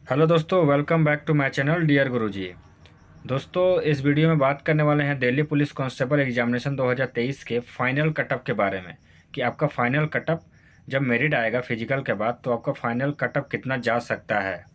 Hello दोस्तों, welcome back to my channel dear Guruji. दोस्तों, इस वीडियो में बात करने वाले हैं दिल्ली पुलिस कांस्टेबल एग्जामिनेशन 2023 के फाइनल कटअप के बारे में कि आपका फाइनल कटअप जब मेरिट आएगा फिजिकल के बाद तो आपका फाइनल कटअप कितना जा सकता है।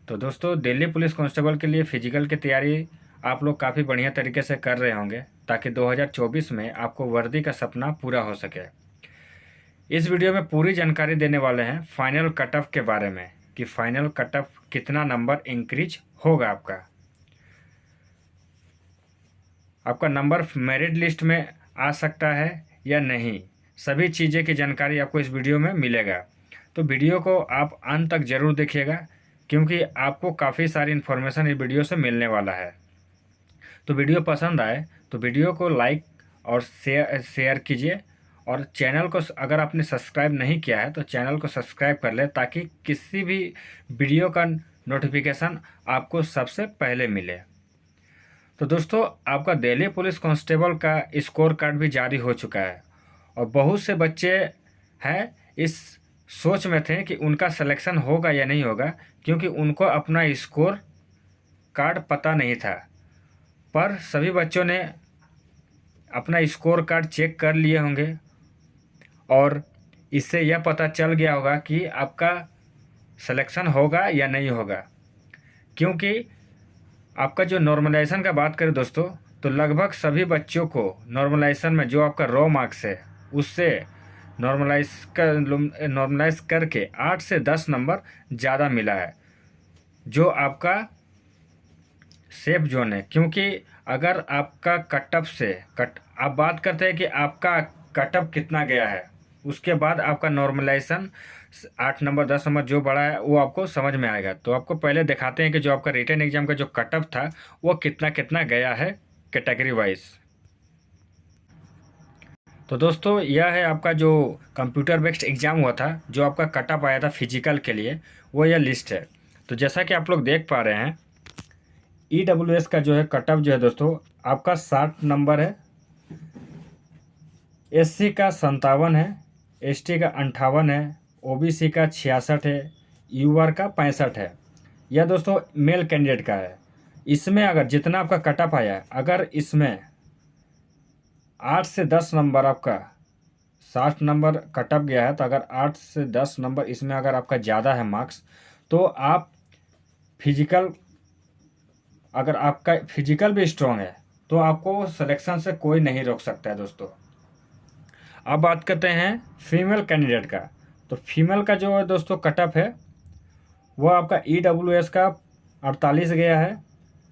तो दोस्तों, दिल्ली पुलिस कांस्टेबल के लिए फिजिकल की तैयारी आप लोग काफ़ी बढ़िया तरीके से कर रहे होंगे ताकि 2024 में आपको वर्दी का सपना पूरा हो सके। इस वीडियो में पूरी जानकारी देने वाले हैं फाइनल कटअप के बारे में कि फाइनल कटअप कितना नंबर इंक्रीज होगा आपका नंबर मेरिट लिस्ट में आ सकता है या नहीं। सभी चीज़ें की जानकारी आपको इस वीडियो में मिलेगा। तो वीडियो को आप अंत तक ज़रूर देखिएगा क्योंकि आपको काफ़ी सारी इन्फॉर्मेशन इस वीडियो से मिलने वाला है। तो वीडियो पसंद आए तो वीडियो को लाइक और शेयर कीजिए और चैनल को अगर आपने सब्सक्राइब नहीं किया है तो चैनल को सब्सक्राइब कर ले ताकि किसी भी वीडियो का नोटिफिकेशन आपको सबसे पहले मिले। तो दोस्तों, आपका दिल्ली पुलिस कांस्टेबल का स्कोर कार्ड भी जारी हो चुका है और बहुत से बच्चे हैं इस सोच में थे कि उनका सिलेक्शन होगा या नहीं होगा क्योंकि उनको अपना स्कोर कार्ड पता नहीं था। पर सभी बच्चों ने अपना स्कोर कार्ड चेक कर लिए होंगे और इससे यह पता चल गया होगा कि आपका सिलेक्शन होगा या नहीं होगा। क्योंकि आपका जो नॉर्मलाइजेशन का बात करें दोस्तों, तो लगभग सभी बच्चों को नॉर्मलाइजेशन में जो आपका रॉ मार्क्स है उससे नॉर्मलाइज करके 8 से 10 नंबर ज़्यादा मिला है, जो आपका सेफ जोन है। क्योंकि अगर आपका कटअप से आप बात करते हैं कि आपका कटअप कितना गया है, उसके बाद आपका नॉर्मलाइजेशन 8 नंबर 10 नंबर जो बड़ा है वो आपको समझ में आएगा। तो आपको पहले दिखाते हैं कि जो आपका रिटन एग्जाम का जो कटअप था वो कितना कितना गया है कैटेगरी वाइज। तो दोस्तों, यह है आपका जो कंप्यूटर बेस्ड एग्ज़ाम हुआ था, जो आपका कटअप आया था फिजिकल के लिए, वो यह लिस्ट है। तो जैसा कि आप लोग देख पा रहे हैं, EWS का जो है कटअप जो है दोस्तों आपका 60 नंबर है, SC का 57 है, ST का 58 है, OBC का 66 है, UR का 65 है। यह दोस्तों मेल कैंडिडेट का है। इसमें अगर जितना आपका कटअप आया है, अगर इसमें 8 से 10 नंबर आपका 60 नंबर कटअप गया है तो अगर 8 से 10 नंबर इसमें अगर आपका ज़्यादा है मार्क्स तो आप फिजिकल, अगर आपका फिजिकल भी स्ट्रॉन्ग है तो आपको सिलेक्शन से कोई नहीं रोक सकता है दोस्तों। अब बात करते हैं फीमेल कैंडिडेट का। तो फीमेल का जो है दोस्तों कटअप है वो आपका EWS का 48 गया है,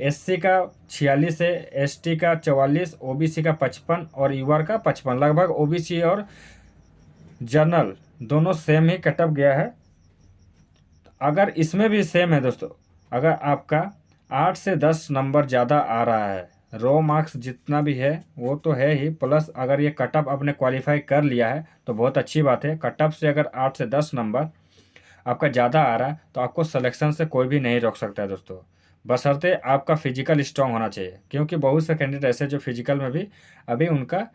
SC का 46 है, ST का 44, OBC का 55 और UR का 55। लगभग OBC और जनरल दोनों सेम ही कटअप गया है। अगर इसमें भी सेम है दोस्तों, अगर आपका 8 से 10 नंबर ज़्यादा आ रहा है, रॉ मार्क्स जितना भी है वो तो है ही, प्लस अगर ये कटअप आपने क्वालिफाई कर लिया है तो बहुत अच्छी बात है। कटअप से अगर 8 से 10 नंबर आपका ज़्यादा आ रहा है तो आपको सिलेक्शन से कोई भी नहीं रोक सकता है दोस्तों, बशर्ते आपका फिजिकल स्ट्रांग होना चाहिए। क्योंकि बहुत से कैंडिडेट ऐसे जो फिजिकल में भी अभी उनका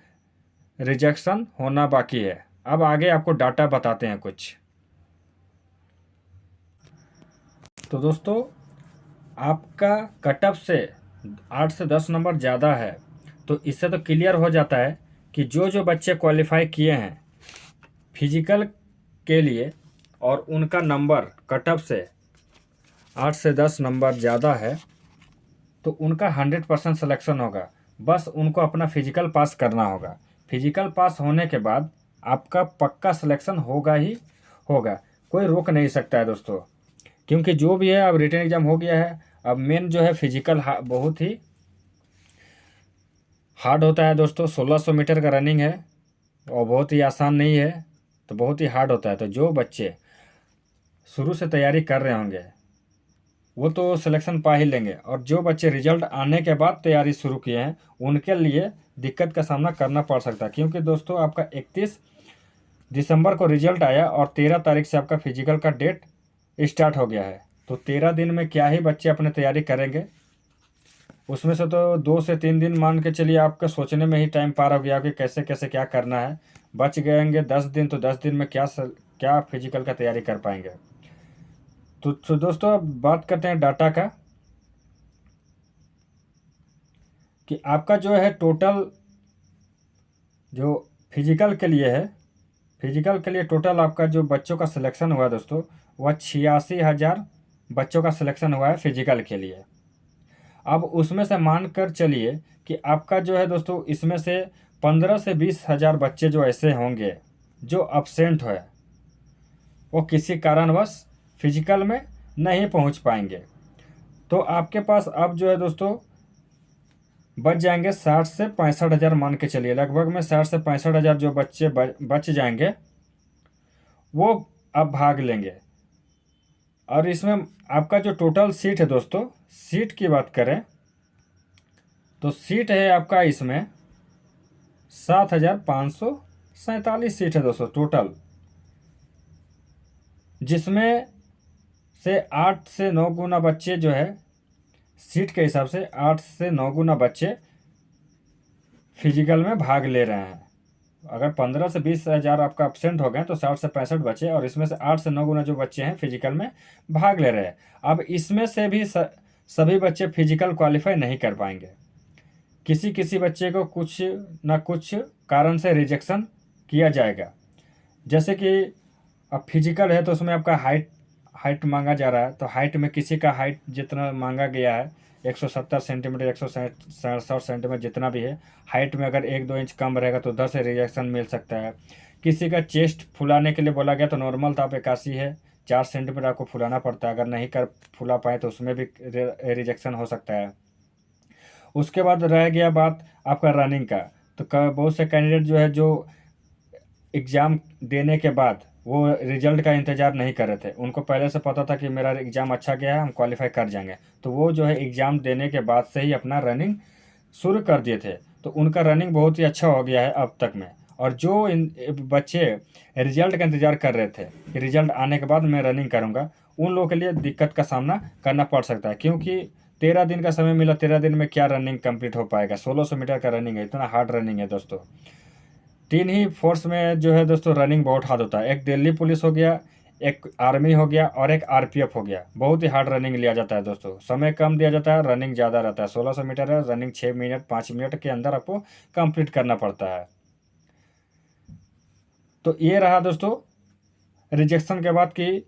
रिजेक्शन होना बाकी है। अब आगे आपको डाटा बताते हैं कुछ। तो दोस्तों, आपका कटअप से 8 से 10 नंबर ज़्यादा है तो इससे तो क्लियर हो जाता है कि जो बच्चे क्वालिफाई किए हैं फिजिकल के लिए और उनका नंबर कटअप से 8 से 10 नंबर ज़्यादा है तो उनका 100% सिलेक्शन होगा। बस उनको अपना फिजिकल पास करना होगा। फिजिकल पास होने के बाद आपका पक्का सिलेक्शन होगा ही होगा, कोई रोक नहीं सकता है दोस्तों। क्योंकि जो भी है अब रिटन एग्ज़ाम हो गया है, अब मेन जो है फिजिकल बहुत ही हार्ड होता है दोस्तों। 1600 मीटर का रनिंग है और बहुत ही आसान नहीं है, तो बहुत ही हार्ड होता है। तो जो बच्चे शुरू से तैयारी कर रहे होंगे वो तो सिलेक्शन पा ही लेंगे, और जो बच्चे रिजल्ट आने के बाद तैयारी शुरू किए हैं उनके लिए दिक्कत का सामना करना पड़ सकता है। क्योंकि दोस्तों आपका 31 दिसंबर को रिजल्ट आया और 13 तारीख से आपका फिजिकल का डेट स्टार्ट हो गया है। तो 13 दिन में क्या ही बच्चे अपने तैयारी करेंगे, उसमें से तो 2 से 3 दिन मान के चलिए आपका सोचने में ही टाइम पार हो गया कि कैसे कैसे क्या करना है। बच गएंगे 10 दिन, तो 10 दिन में क्या फिजिकल का तैयारी कर पाएंगे। तो दोस्तों अब बात करते हैं डाटा का, कि आपका जो है टोटल जो फिजिकल के लिए है, फिजिकल के लिए टोटल आपका जो बच्चों का सिलेक्शन हुआ है दोस्तों, वह 86,000 बच्चों का सिलेक्शन हुआ है फिजिकल के लिए। अब उसमें से मान कर चलिए कि आपका जो है दोस्तों, इसमें से 15 से 20,000 बच्चे जो ऐसे होंगे जो अब्सेंट है, वो किसी कारणवश फिजिकल में नहीं पहुंच पाएंगे। तो आपके पास अब जो है दोस्तों बच जाएंगे 60 से 65 हज़ार, मान के चलिए लगभग में 60 से 65 हज़ार जो बच्चे बच जाएंगे, वो अब भाग लेंगे। और इसमें आपका जो टोटल सीट है दोस्तों, सीट की बात करें तो सीट है आपका इसमें 7,547 सीट है दोस्तों टोटल, जिसमें से 8 से 9 गुना बच्चे जो है, सीट के हिसाब से 8 से 9 गुना बच्चे फिजिकल में भाग ले रहे हैं। अगर 15 से 20 हज़ार आपका अब्सेंट हो गए तो 60 से 65 बचे, और इसमें से 8 से 9 गुना जो बच्चे हैं फिजिकल में भाग ले रहे हैं। अब इसमें से भी सभी बच्चे फिजिकल क्वालिफाई नहीं कर पाएंगे। किसी किसी बच्चे को कुछ ना कुछ कारण से रिजेक्शन किया जाएगा। जैसे कि अब फिजिकल है तो उसमें आपका हाइट हाइट मांगा जा रहा है, तो हाइट में किसी का हाइट जितना मांगा गया है 170 सेंटीमीटर, 167 सेंटीमीटर जितना भी है, हाइट में अगर 1-2 इंच कम रहेगा तो 10 रिजेक्शन मिल सकता है। किसी का चेस्ट फुलाने के लिए बोला गया तो नॉर्मल था, आप 81 है, 4 सेंटीमीटर आपको फुलाना पड़ता है, अगर नहीं कर फुला पाए तो उसमें भी रिजेक्शन हो सकता है। उसके बाद रह गया बात आपका रनिंग का, तो बहुत से कैंडिडेट जो है जो एग्ज़ाम देने के बाद वो रिजल्ट का इंतज़ार नहीं कर रहे थे, उनको पहले से पता था कि मेरा एग्ज़ाम अच्छा गया है, हम क्वालिफाई कर जाएंगे, तो वो जो है एग्ज़ाम देने के बाद से ही अपना रनिंग शुरू कर दिए थे, तो उनका रनिंग बहुत ही अच्छा हो गया है अब तक में। और जो बच्चे रिजल्ट का इंतज़ार कर रहे थे कि रिजल्ट आने के बाद मैं रनिंग करूँगा, उन लोगों के लिए दिक्कत का सामना करना पड़ सकता है, क्योंकि 13 दिन का समय मिला, 13 दिन में क्या रनिंग कंप्लीट हो पाएगा। 1600 मीटर का रनिंग है, इतना हार्ड रनिंग है दोस्तों। 3 ही फोर्स में जो है दोस्तों रनिंग बहुत हार्ड होता है, एक दिल्ली पुलिस हो गया, एक आर्मी हो गया और एक आरपीएफ हो गया। बहुत ही हार्ड रनिंग लिया जाता है दोस्तों, समय कम दिया जाता है, रनिंग ज़्यादा रहता है। 1600 मीटर है, रनिंग 6 मिनट 5 मिनट के अंदर आपको कंप्लीट करना पड़ता है। तो ये रहा दोस्तों रिजेक्शन के बाद कि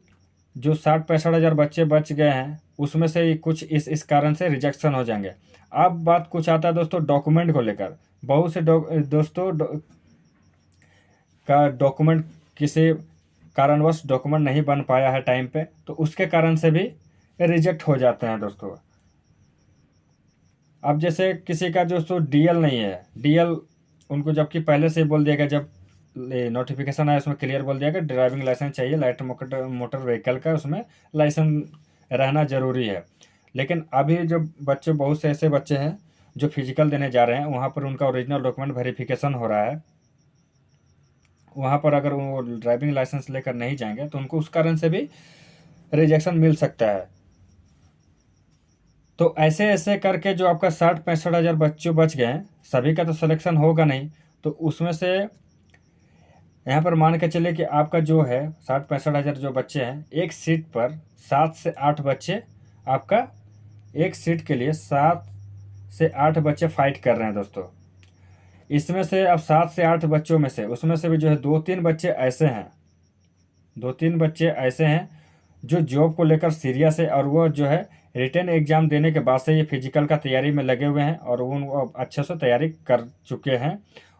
जो 60-65 हज़ार बच्चे बच गए हैं, उसमें से ही कुछ इस कारण से रिजेक्शन हो जाएंगे। अब बात कुछ आता है दोस्तों डॉक्यूमेंट को लेकर। बहुत से दोस्तों का डॉक्यूमेंट किसी कारणवश डॉक्यूमेंट नहीं बन पाया है टाइम पे, तो उसके कारण से भी रिजेक्ट हो जाते हैं दोस्तों। अब जैसे किसी का दोस्तों डीएल नहीं है, डीएल उनको जबकि पहले से ही बोल दिया गया, जब नोटिफिकेशन आया उसमें क्लियर बोल दिया गया ड्राइविंग लाइसेंस चाहिए, लाइट मोटर व्हीकल का उसमें लाइसेंस रहना ज़रूरी है। लेकिन अभी जो बच्चे, बहुत से ऐसे बच्चे हैं जो फिजिकल देने जा रहे हैं, वहाँ पर उनका ओरिजिनल डॉक्यूमेंट वेरिफिकेशन हो रहा है, वहाँ पर अगर वो ड्राइविंग लाइसेंस लेकर नहीं जाएंगे तो उनको उस कारण से भी रिजेक्शन मिल सकता है। तो ऐसे ऐसे करके जो आपका 60-65 हज़ार बच्चों बच गए हैं, सभी का तो सिलेक्शन होगा नहीं, तो उसमें से यहाँ पर मान के चलिए कि आपका जो है 60-65 हज़ार जो बच्चे हैं, एक सीट पर 7 से 8 बच्चे, आपका एक सीट के लिए 7 से 8 बच्चे फाइट कर रहे हैं दोस्तों। इसमें से अब 7 से 8 बच्चों में से, उसमें से भी जो है 2-3 बच्चे ऐसे हैं, 2-3 बच्चे ऐसे हैं जो जॉब को लेकर सीरियस है, और वो जो है रिटन एग्ज़ाम देने के बाद से ये फिजिकल का तैयारी में लगे हुए हैं, और वो अच्छे से तैयारी कर चुके हैं,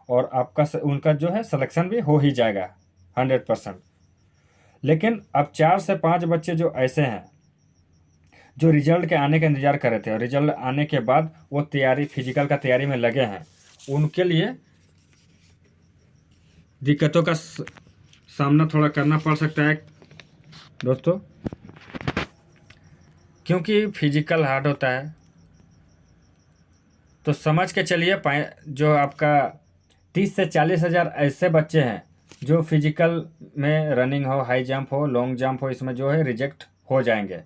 और आपका उनका जो है सिलेक्शन भी हो ही जाएगा 100%। लेकिन अब 4 से 5 बच्चे जो ऐसे हैं जो रिजल्ट के आने का इंतज़ार कर रहे थे, और रिजल्ट आने के बाद वो तैयारी फिजिकल का तैयारी में लगे हैं, उनके लिए दिक्कतों का सामना थोड़ा करना पड़ सकता है दोस्तों, क्योंकि फिजिकल हार्ड होता है। तो समझ के चलिए जो आपका 30 से 40 हज़ार ऐसे बच्चे हैं जो फिजिकल में रनिंग हो, हाई जंप हो, लॉन्ग जंप हो, इसमें जो है रिजेक्ट हो जाएंगे।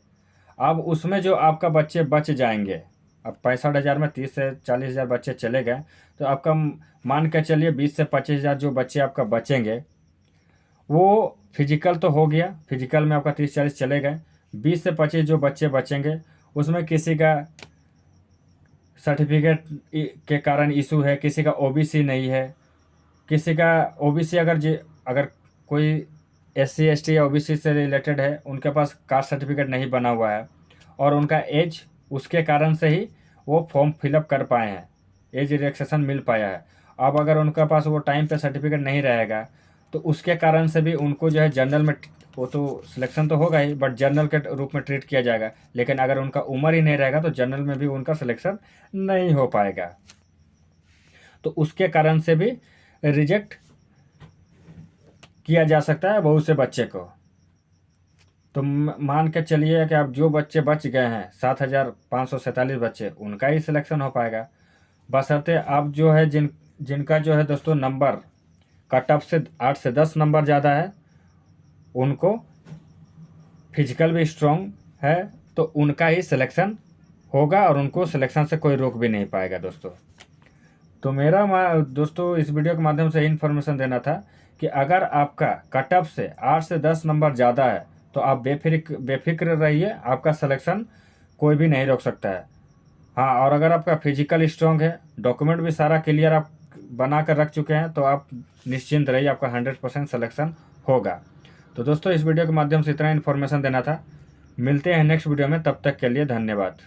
अब उसमें जो आपका बच्चे बच जाएंगे, अब 65 हज़ार में 30 से 40 हज़ार बच्चे चले गए, तो आपका मान के चलिए 20 से 25 हज़ार जो बच्चे आपका बचेंगे, वो फिजिकल तो हो गया, फिजिकल में आपका 30-40 चले गए, 20 से 25 जो बच्चे बचेंगे उसमें किसी का सर्टिफिकेट के कारण इशू है, किसी का ओबीसी नहीं है, किसी का ओबीसी अगर कोई एससी एसटी या ओबीसी से रिलेटेड है, उनके पास कास्ट सर्टिफिकेट नहीं बना हुआ है और उनका एज उसके कारण से ही वो फॉर्म फिलअप कर पाए हैं, एज रिलैक्सेशन मिल पाया है। अब अगर उनके पास वो टाइम पे सर्टिफिकेट नहीं रहेगा तो उसके कारण से भी उनको जो है जनरल में, वो तो सिलेक्शन तो होगा ही बट जनरल के रूप में ट्रीट किया जाएगा। लेकिन अगर उनका उम्र ही नहीं रहेगा तो जनरल में भी उनका सिलेक्शन नहीं हो पाएगा, तो उसके कारण से भी रिजेक्ट किया जा सकता है बहुत से बच्चे को। तो मान के चलिए कि अब जो बच्चे बच गए हैं 7,547 बच्चे, उनका ही सिलेक्शन हो पाएगा, बशर्ते आप जो है जिनका जो है दोस्तों नंबर कट ऑफ से 8 से 10 नंबर ज़्यादा है, उनको फिजिकल भी स्ट्रॉन्ग है, तो उनका ही सिलेक्शन होगा और उनको सिलेक्शन से कोई रोक भी नहीं पाएगा दोस्तों। तो मेरा दोस्तों इस वीडियो के माध्यम से इन्फॉर्मेशन देना था कि अगर आपका कट ऑफ से 8 से 10 नंबर ज़्यादा है तो आप बेफिक्र रहिए, आपका सिलेक्शन कोई भी नहीं रोक सकता है। हाँ, और अगर आपका फिजिकल स्ट्रॉन्ग है, डॉक्यूमेंट भी सारा क्लियर आप बना कर रख चुके हैं, तो आप निश्चिंत रहिए, आपका 100% सिलेक्शन होगा। तो दोस्तों इस वीडियो के माध्यम से इतना इन्फॉर्मेशन देना था। मिलते हैं नेक्स्ट वीडियो में, तब तक के लिए धन्यवाद।